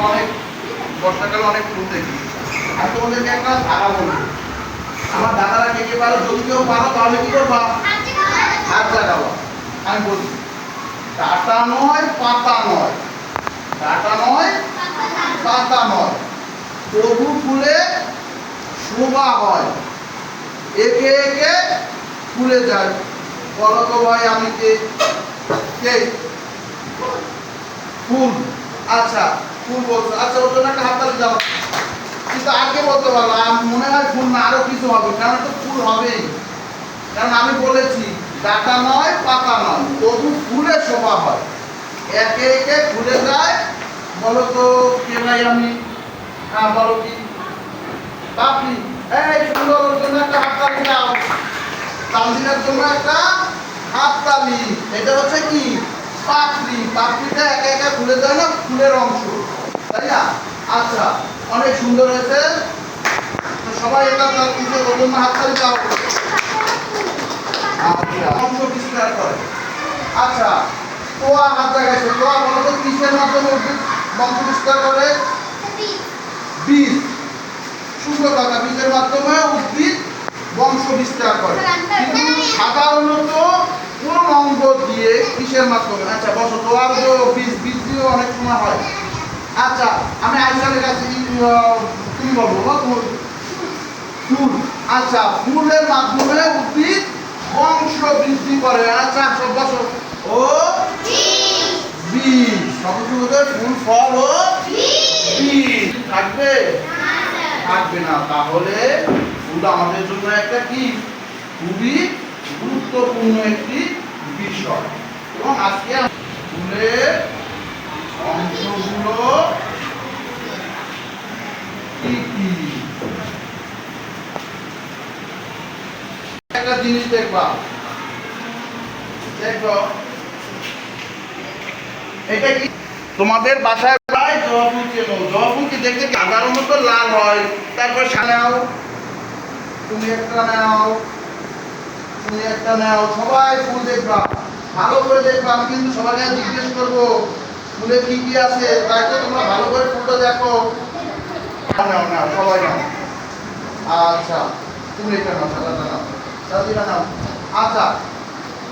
অনেক বর্ষাকালে অনেক ফুল দেখি। আর তোমাদেরকে একটা ধারা বলি, আমার দাদারা কে কে পারো, যদি কেউ পারো তাহলে কি করবা, হাত লাগাবো। আমি বলছি, ডাটা নয় পাতা নয়, ডাটা নয় পাতা নয়, তবু ফুলে শোভা হয়, একে একে ফুলে যায়। বলো তো ভাই আমি কে? কে? ফুল। আচ্ছা ফুল বলছো, আচ্ছা ওর জন্য একটা হাততালি দাও। কিন্তু আগে বলতে পারলাম মনে হয় ফুল না, আরো কিছু হবে, কারণ তো ফুল হবেই। কারণ আমি বলেছি ডাটা নয় পাতা নয়, তবু ফুলে শোভা হয়, একে একে ফুলে যায়। বলো তো কে ভাই আমি? হ্যাঁ বলো কি? পাপড়ি। এই সুন্দর, ওর জন্য একটা হাততালি দাও। তানজিনের জন্য একটা হাততালি। এটা হচ্ছে কি? পাপড়ি। পাপড়িটা একা একা ফুলে যায় না, ফুলের অংশ, তাই না? আচ্ছা অনেক সুন্দর হয়েছে। তো সবাই এটা তার কিছু ওর জন্য হাততালি দাও। আচ্ছা অংশ বিস্তার করে। আচ্ছা তোয়া হাত দেখাইছে, তোয়া বলো তো কিসের মাধ্যমে উদ্ভিদ বংশ বিস্তার করে? বীজ। সুন্দর কথা, বীজের মাধ্যমে উদ্ভিদ বংশ বিস্তার করে। কিন্তু সাধারণত কোন অঙ্গ দিয়ে, কিসের মাধ্যমে? আচ্ছা বসো, তোয়ার যে বীজ, বীজ দিয়ে অনেক সময় হয়। আচ্ছা আমি আইসানের কাছে তুমি বলবো ফুল। আচ্ছা ফুলের মাধ্যমে উদ্ভিদ বংশ বৃদ্ধি করে। আচ্ছা সব বসো। ও বীজ, সবগুলোতে ফুল ফল ও বীজ থাকবে? থাকবে না। তাহলে ফুল আমাদের জন্য একটা কি, খুবই গুরুত্বপূর্ণ একটি বিষয়। এবং আজকে ফুলের অংশগুলো কি কি একটা জিনিস দেখবা, দেখো এটা কি তোমাদের বাসায় প্রায় জবা ফুল চেনো? জবা ফুল কি দেখতে সাধারণত লাল হয়, তারপর নাও, তুমি একটা নাও, তুমি একটা নাও, সবাই ফুল দেখবা, ভালো করে দেখবা। আমি কিন্তু সবাইকে জিজ্ঞেস করবো ফুলে কি কি আছে, তাই তো তোমরা ভালো করে ফুলটা দেখো। নাও নাও সবাই নাও। আচ্ছা তুমি এটা নাও, সাদাটা নাও, সাদিটা নাও। আচ্ছা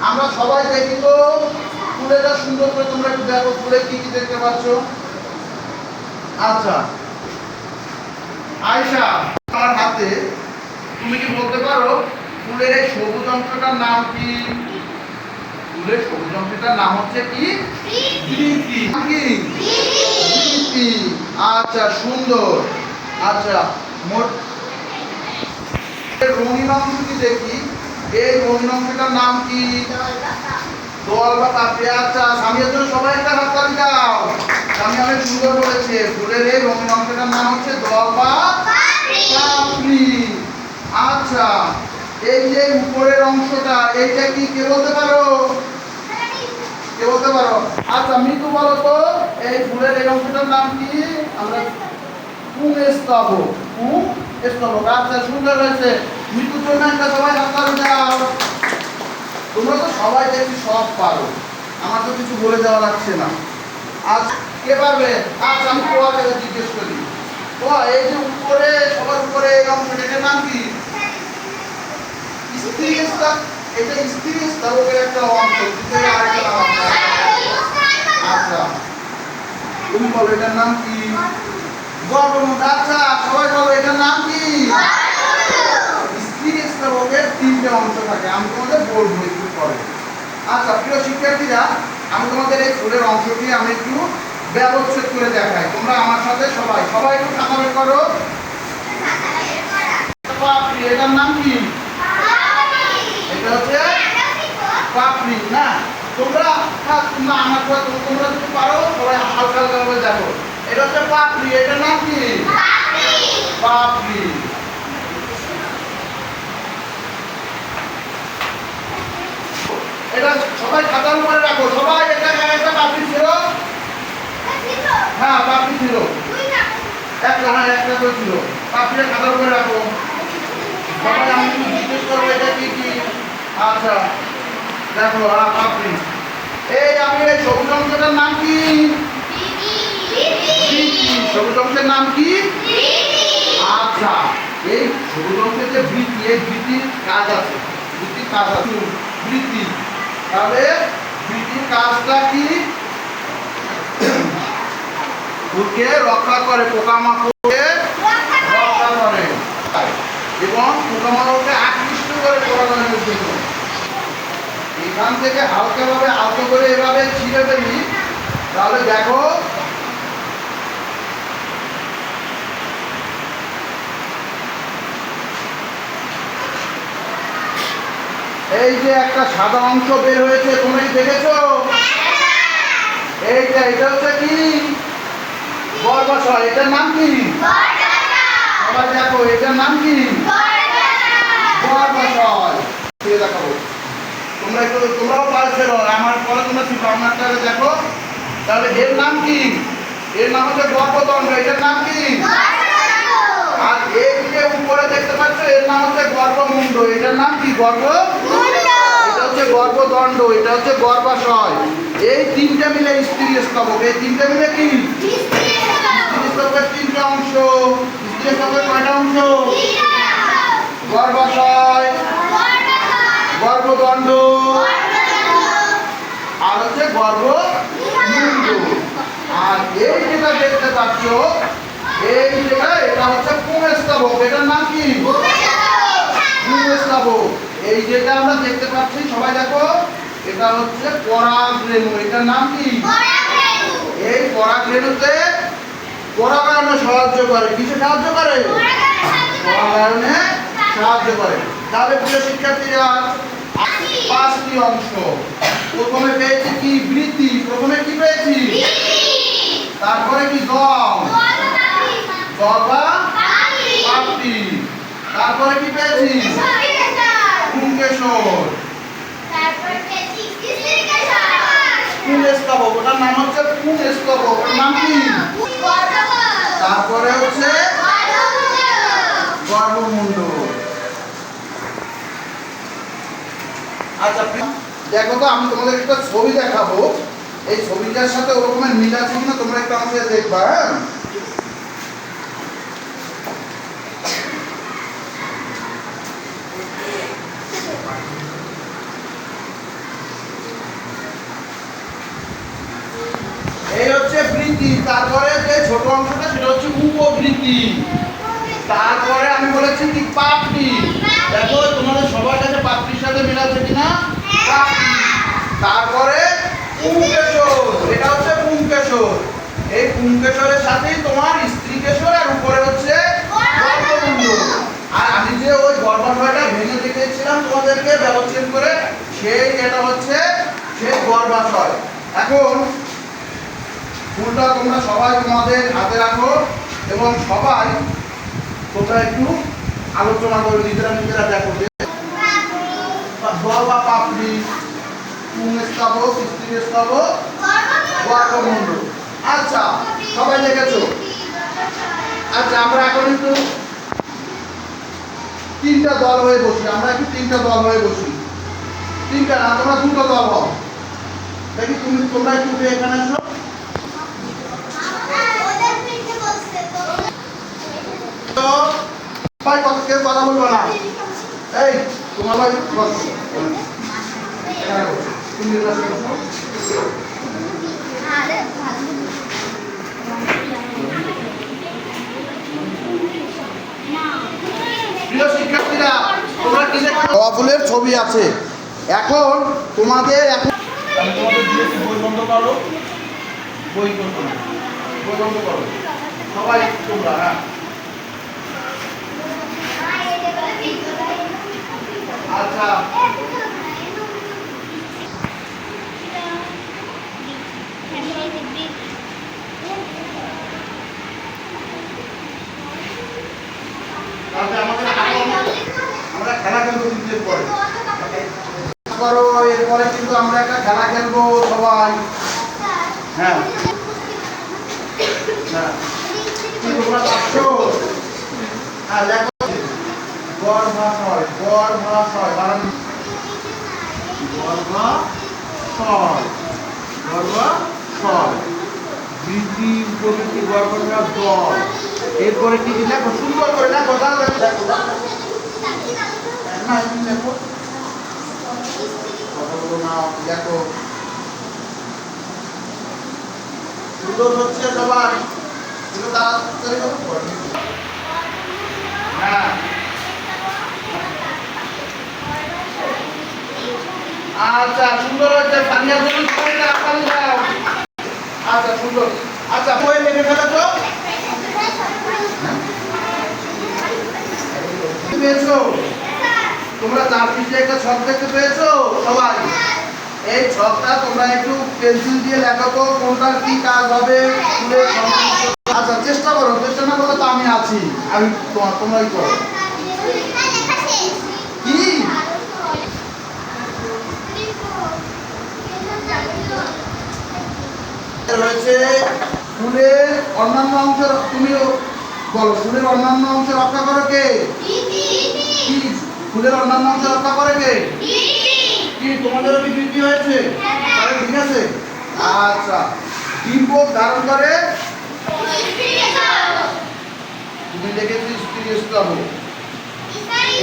আমরা সবাই দেখি তো ফুলেটা সুন্দর করে, তোমরা একটু দেখো ফুলে কি কি দেখতে পাচ্ছ। আচ্ছা আয়শা আমার হাতে, তুমি কি বলতে পারো ফুলের এই সবুজ অংশটার নাম কি? ফুলের সবুজ অংশটার নাম হচ্ছে কি? বৃতি। বৃতি। আচ্ছা সুন্দর। আচ্ছা মোট রঙিন অংশ কি দেখি, এই রঙিন অংশটার নাম কি? দল বা পাপড়ি। আচ্ছা স্বামীর জন্য সবাই একটা হাততালি দাও। স্বামী অনেক সুন্দর বলেছে, ফুলের এই রঙিন অংশটার নাম হচ্ছে দল বা পাপড়ি। আচ্ছা এই যে উপরের অংশটা, এইটা কি কে বলতে পারো? কে বলতে পারো? আচ্ছা মৃদু বলো তো এই ফুলের এই অংশটার নাম কি? আমরা পুংস্তবক। পুংস্তবক। আচ্ছা সুন্দর হয়েছে। মৃদুর জন্য একটা সবাই হাততালি দাও। তোমরা তো সবাই দেখি সব পারো, আমার তো কিছু বলে দেওয়া লাগছে না। আজ কে পারবে? আচ্ছা আমি তোমাকে জিজ্ঞেস করি, ও এই যে উপরে, সবার উপরে এই অংশটার নাম কি? স্ত্রী স্তবক। এটা স্ত্রী স্তবকের একটা অংশ, ভিতরে আরেকটা নাম আছে। আচ্ছা তুমি বলো এটার নাম কি? গর্ভমুখ। আচ্ছা সবাই বলো এটার নাম কি? স্ত্রী স্তবকের তিনটে অংশ থাকে, আমি তোমাদের বলবো একটু পরে। আচ্ছা প্রিয় শিক্ষার্থীরা, আমি তোমাদের এই ফুলের অংশটি আমি একটু ব্যবচ্ছেদ করে দেখাই। তোমরা আমার সাথে সবাই সবাই একটু খাতা বের করো। পাপড়ি, এটার নাম কি? এটা হচ্ছে পাপড়ি না? তোমরা তোমরা আমার সাথে, তোমরা যদি পারো সবাই হালকা হালকা ভাবে দেখো। এটা হচ্ছে পাপড়ি, এটার নাম কি? পাপড়ি। এটা সবাই খাতার উপরে রাখো। সবাই এটা একটা পাপড়ি ছিল। হ্যাঁ পাপড়ি ছিল একটা, হ্যাঁ একটা করে ছিল। পাপড়িটা খাতার উপরে রাখো। সবাই আমি জিজ্ঞেস করবো এটা কি কি। আচ্ছা দেখো পাপড়ি। এই আমি এই সবুজ অংশটার নাম কি? বৃতি। সবুজ অংশের নাম কি? আচ্ছা, এই সবুজ অংশের যে বৃত্তি, এই বৃত্তির কাজ আছে, বৃত্তির কাজ আছে, বৃত্তি। তাহলে বৃত্তির কাজটা কি? ফুলকে রক্ষা করে, পোকামাকড়কে রক্ষা করে এবং পোকামাকড়কে আকৃষ্ট করে পরাগায়নের জন্য। এখান থেকে হালকাভাবে আলতো করে এভাবে ছিঁড়ে ফেলি, তাহলে দেখো এই যে একটা সাদা অংশ বের হয়েছে, তোমরা কি দেখেছো? এটা হচ্ছে কি? গর্ভাশয়। এটার নাম কি? সবাই দেখো, এটার নাম কি? গর্ভাশয়। দেখাবো, তোমরাও পারছো, আমার পরে তোমরা শিখো, আমারটা দেখো। তাহলে এর নাম কি? এর নাম হচ্ছে গর্ভদণ্ড। এটার নাম কি? আর এই যে উপরে দেখতে পাচ্ছ, এর নাম হচ্ছে গর্ভমুণ্ড। এটার নাম কি? এটা হচ্ছে গর্ভদণ্ড, এটা হচ্ছে গর্ভাশয়। এই তিনটা মিলে স্ত্রী স্তবক। এই তিনটা মিলে কি? স্ত্রী স্তবকের তিনটা অংশ। স্ত্রী স্তবকের কয়টা অংশ? গর্ভাশয়, গর্ভদণ্ড আর হচ্ছে গর্ভমুণ্ড। আর এই যেটা দেখতে পাচ্ছ, এই যেটা, এটা হচ্ছে পুংস্তবক। এটার নাম কি? পুংস্তবক। এই যেটা আমরা দেখতে পাচ্ছি, সবাই দেখো, এটা হচ্ছে পরাগরেণু। এটার নাম কি? এই পরাগরেণুতে পরাগায়নে সাহায্য করে। কিসে সাহায্য করে? পরাগায়নে সাহায্য করে। তাহলে প্রিয় শিক্ষার্থীরা, 5টি অংশ। প্রথমে পেয়েছি কি? বৃত্তি। প্রথমে কি পেয়েছি? তারপরে কি? দল বা পাপড়ি। তারপরে কি পেয়েছি? পুংকেশর। পুংস্তবক, ওটার নাম হচ্ছে পুংস্তবক। ওটার নাম কি? তারপরে হচ্ছে গর্ভমুণ্ড। আচ্ছা দেখো তো, আমি তোমাদের একটা ছবি দেখাবো। এই ছবিটার সাথে ওরকমের মিল আছে কিনা তোমরা একটু আমাকে দেখবা। হ্যাঁ, এই হচ্ছে বৃত্তি। তারপরে যে ছোট অংশটা, সেটা হচ্ছে উপবৃত্তি। তারপরে আমি বলেছি কি? পাপড়ি। দেখো তোমাদের সবার কাছে পাপড়ির সাথে মিল আছে কিনা? পাপড়ি। তারপরে পুংকেশর। এটা হচ্ছে পুংকেশর। এই পুংকেশরের সাথেই তোমার স্ত্রীকেশর, আর উপরে হচ্ছে গর্ভমুণ্ড। আর আমি যে ওই গর্ভাশয়টা ভেঙে দেখিয়েছিলাম তোমাদেরকে ব্যবচ্ছেদ করে, এটা হচ্ছে সেই গর্ভাশয়। এখন ফুলটা তোমরা সবাই তোমাদের হাতে রাখো এবং সবাই তোমরা একটু আলোচনা করো, নিজেরা দেখো যে দল বা পাপড়ি, পুংস্তবক, স্ত্রী স্তবক, গর্ভমুণ্ড। আচ্ছা, সবাই দেখেছো? আচ্ছা, আমরা এখন একটু তিনটা দল হয়ে বসি। আমরা একটু তিনটা দল হয়ে বসি। তিনটা না, তোমরা দুটো দল হও। দেখি তোমরা একটু এখানে এসো। ভাই কেউ কথা বলবো না। এই তোমার ভাই প্রিয় শিক্ষার্থীরা, তোমরা কি জবা ফুলের ছবি আছে। এখন তোমাদের আমি তোমাদের দিয়েছি, বই বন্ধ করো, বই বন্ধ করো সবাই তোমরা। হ্যাঁ, আচ্ছা, আমরা খেলা খেলবো কিন্তু এরপরে কিন্তু আমরা একটা খেলা খেলবো সবাই। হ্যাঁ, তোমরা পাচ্ছো? হ্যাঁ, দেখো, গর্ভাশয়, গর্ভাশয়, গর্ভাশয়, গর্ভাশয়, বৃদ্ধি উপবৃদ্ধি গড়পড়ার দল। এরপরে কি লেখো, সুন্দর করে লেখো, তাহলে লেখো না, এমনি লেখো, কথাগুলো না লেখো, সুন্দর হচ্ছে সবার, কিন্তু তাড়াতাড়ি করো। হ্যাঁ, আচ্ছা সুন্দর হচ্ছে, সানিয়া তুমি সবাই তাড়াতাড়ি দাও। আচ্ছা সুন্দর, আচ্ছা বই লেখে ফেলে তো পেয়েছো তোমরা, চার পিঠে একটা ছক দেখতে পেয়েছো সবাই? এই ছকটা তোমরা একটু পেন্সিল দিয়ে লেখো তো কোনটার কি কাজ হবে। আচ্ছা চেষ্টা করো, চেষ্টা না করলে তো আমি আছি, আমি তোমরাই করো। কি রয়েছে ফুলের অন্যান্য অংশ, তুমিও বলো, ফুলের অন্যান্য অংশ রক্ষা করে কে? কি ফুলের অন্যান্য অংশ রক্ষা করে কে? কি তোমাদেরও কি বৃদ্ধি হয়েছে? তাহলে ঠিক আছে। আচ্ছা, ডিম্বক ধারণ করে, তুমি দেখেছি স্ত্রী স্তবক,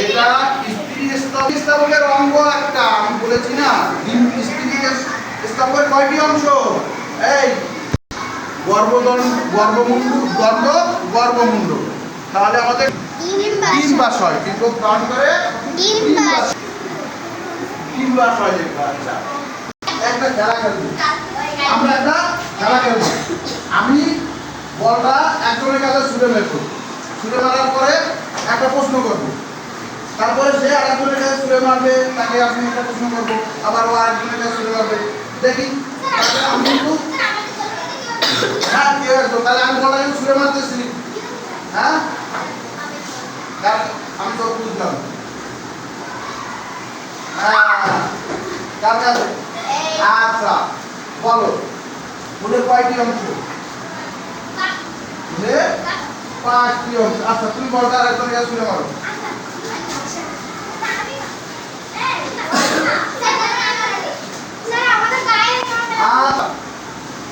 এটা স্ত্রী স্তবকের অঙ্গ একটা, আমি বলেছি না স্ত্রী স্তবকের কয়টি অংশ? এই গর্ভমুণ্ড, তাহলে আমাদের ডিম্বাশয়, ডিম্বক ধারণ করে ডিম্বাশয় লেখা। আচ্ছা একটা খেলা খেলবো, আমরা একটা খেলা খেলবো, আমি বলটা একজনের কাছে ছুঁড়ে মারবো, ছুঁড়ে মারার পরে একটা প্রশ্ন করবো, তারপরে সে আরেকজনের কাছে ছুঁড়ে মারবে, তাকে আমি একটা প্রশ্ন করবো, আবার ও আরেকজনের কাছে ছুঁড়ে মারবে, দেখি আমি কিন্তু হ্যাঁ কি হয়েছে, তাহলে আমি বলটা কিন্তু ছুঁড়ে মারতেছি, হ্যাঁ আমি তো বুঝলাম। আচ্ছা বলো, ফুলের কয়টি অংশ? ফুলের 5টি অংশ। আচ্ছা তুমি বলটা আরেকজনের কাছে ছুঁড়ে মারো।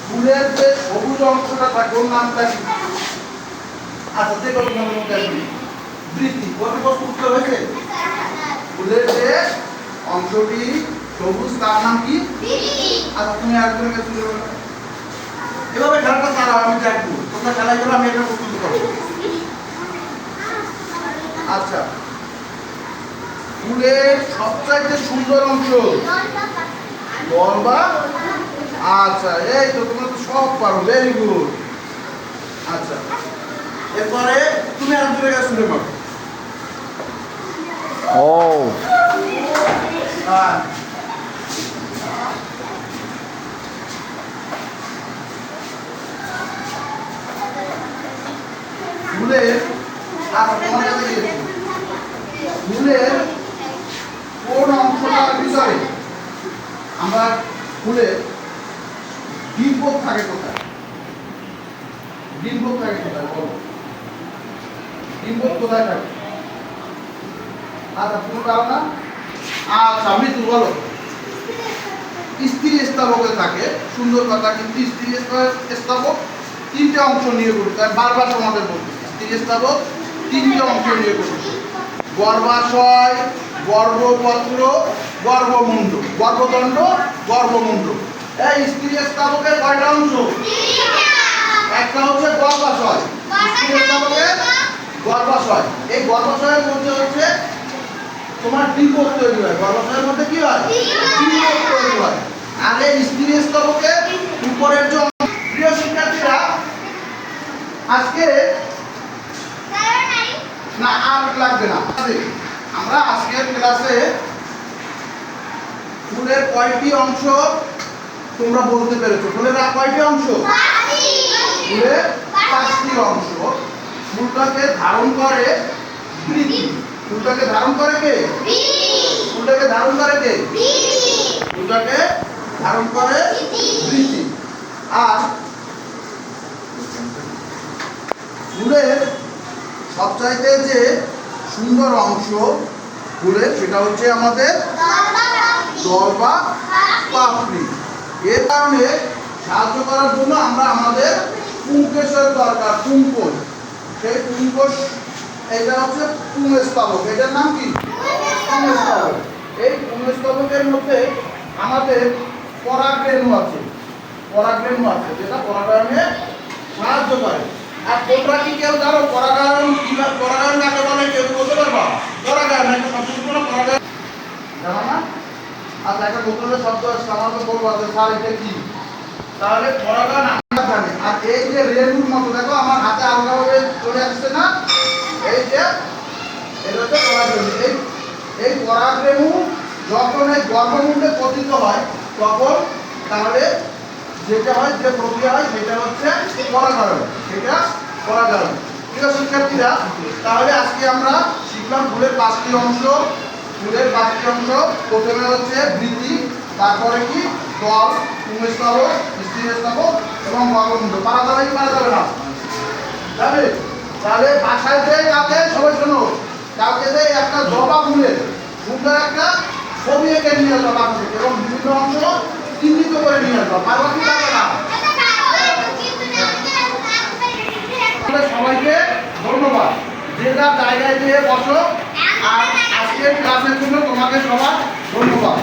ফুলের যে সবুজ অংশটা থাকে ওর নামটা কি? আচ্ছা যে কোনো মধ্যে আসবে বৃদ্ধি, বস্তু উত্তর হয়েছে। ফুলের যে অংশটি সবুজ তার নাম কি? আচ্ছা তুমি আরেকজনের কাছে ছুঁড়ে মারো। এভাবে খেলাটা চালাও, আমি দেখবো তোমরা খেলা করো, আমি এটা প্রস্তুত করবো। আচ্ছা ফুলের সবচাইতে সুন্দর অংশ বল বা? আচ্ছা এই তো তোমরা তো সব পারো, ভেরি গুড। আচ্ছা এরপরে তুমি আরেকজনের কাছে ছুঁড়ে মারো। ও হ্যাঁ ফুলের, আচ্ছা তোমার কাছে গিয়েছি, ফুলের কোন অংশটার ভিতরে আমরা ফুলের ডিম্বক থাকে কোথায়? ডিম্বক থাকে কোথায় বলো, ডিম্বক কোথায় থাকে? আচ্ছা তুমি পারো না? আচ্ছা আমি তো বলো, স্ত্রী স্তবকে থাকে, সুন্দর কথা, কিন্তু স্ত্রী স্তবক 3টে অংশ নিয়ে গঠিত, বারবার তোমাদের বলছি স্ত্রী স্তবক 3টে অংশ নিয়ে গঠিত, গর্ভাশয়, গর্ভপত্র, গর্ভমুণ্ড, গর্ভদণ্ড, গর্ভমুণ্ড। এই স্ত্রী স্তবকের কয়টা অংশ? একটা হচ্ছে গর্ভাশয়, স্ত্রী স্তবকের গর্ভাশয়, এই গর্ভাশয়ের মধ্যে হচ্ছে তোমার ডিম্বক তৈরি হয়, গর্ভাশয়ের মধ্যে কি হয়? ডিম্বক তৈরি হয়। আর এই স্ত্রী স্তবকের উপরের যে প্রিয় শিক্ষার্থীরা, আজকে না আর লাগবে না, আমরা আজকের ক্লাসে ফুলের কয়টি অংশ তোমরা বলতে পেরেছো? ফুলের কয়টি অংশ? ফুলের 5টি অংশ। ফুলটাকে ধারণ করে বৃদ্ধি, ফুলটাকে ধারণ করে কে? ফুলটাকে ধারণ করে কে? ফুলটাকে ধারণ করে বৃদ্ধি। আর ফুলের সবচাইতে যে সুন্দর অংশ ফুলের, সেটা হচ্ছে আমাদের দল বা পাপড়ি। এর কারণে সাহায্য করার জন্য আমরা আমাদের পুংকেশর দরকার, পুংকোষ। সেই পুংকোষ এটা হচ্ছে পুংস্তবক। এটার নাম কি? পুংস্তবক। এই পুংস্তবকের মধ্যে আমাদের পরাগরেণু আছে, পরাগরেণু আছে যেটা পরাগায়নে সাহায্য করে। আর তোমরা কি কেউ জানো পরাগায়ন কিভাবে, পরাগায়ন কাকে বলে? কেউ বলতে পারবা? পরাগায়ন একটা শব্দ শুনো, পরাগায়ন জানো না? আচ্ছা, একটা নতুন শব্দ আসছে, আমাকে বলবো যে স্যার এটা কি? তাহলে পরাগায়ন আমরা জানি। আর এই যে রেণুর মতো দেখো আমার হাতে আলগাভাবে চলে আসছে না, এই যে এটা হচ্ছে পরাগরেণু। এই পরাগরেণু যখন এই গর্ভমুণ্ডে পতিত হয় তখন তাহলে যেটা হয়, যে প্রক্রিয়া হয় সেটা হচ্ছে পরাগায়ন। সেটা পরাগায়ন। প্রিয় শিক্ষার্থীরা, তাহলে আজকে আমরা শিখলাম ফুলের 5টি অংশ। ফুলের 5টি অংশ, প্রথমে হচ্ছে বৃদ্ধি, তারপরে কি দল, পুংস্তবক, স্ত্রীস্তবক এবং গর্ভমুণ্ড। পারা যাবে কি পারা যাবে না? যাবে। তাহলে বাসায় যে কাউকে সবাই শোনো, কাউকে যে একটা জবা ফুলের সুন্দর একটা ছবি এঁকে নিয়ে আসবা বাসা থেকে এবং বিভিন্ন অংশ চিহ্নিত করে নিয়ে আসবা। পারবা কি পারবে না? সবাইকে ধন্যবাদ। যে যার জায়গায় গিয়ে বসো। আর আজকের ক্লাসের জন্য তোমাকে সবার ধন্যবাদ।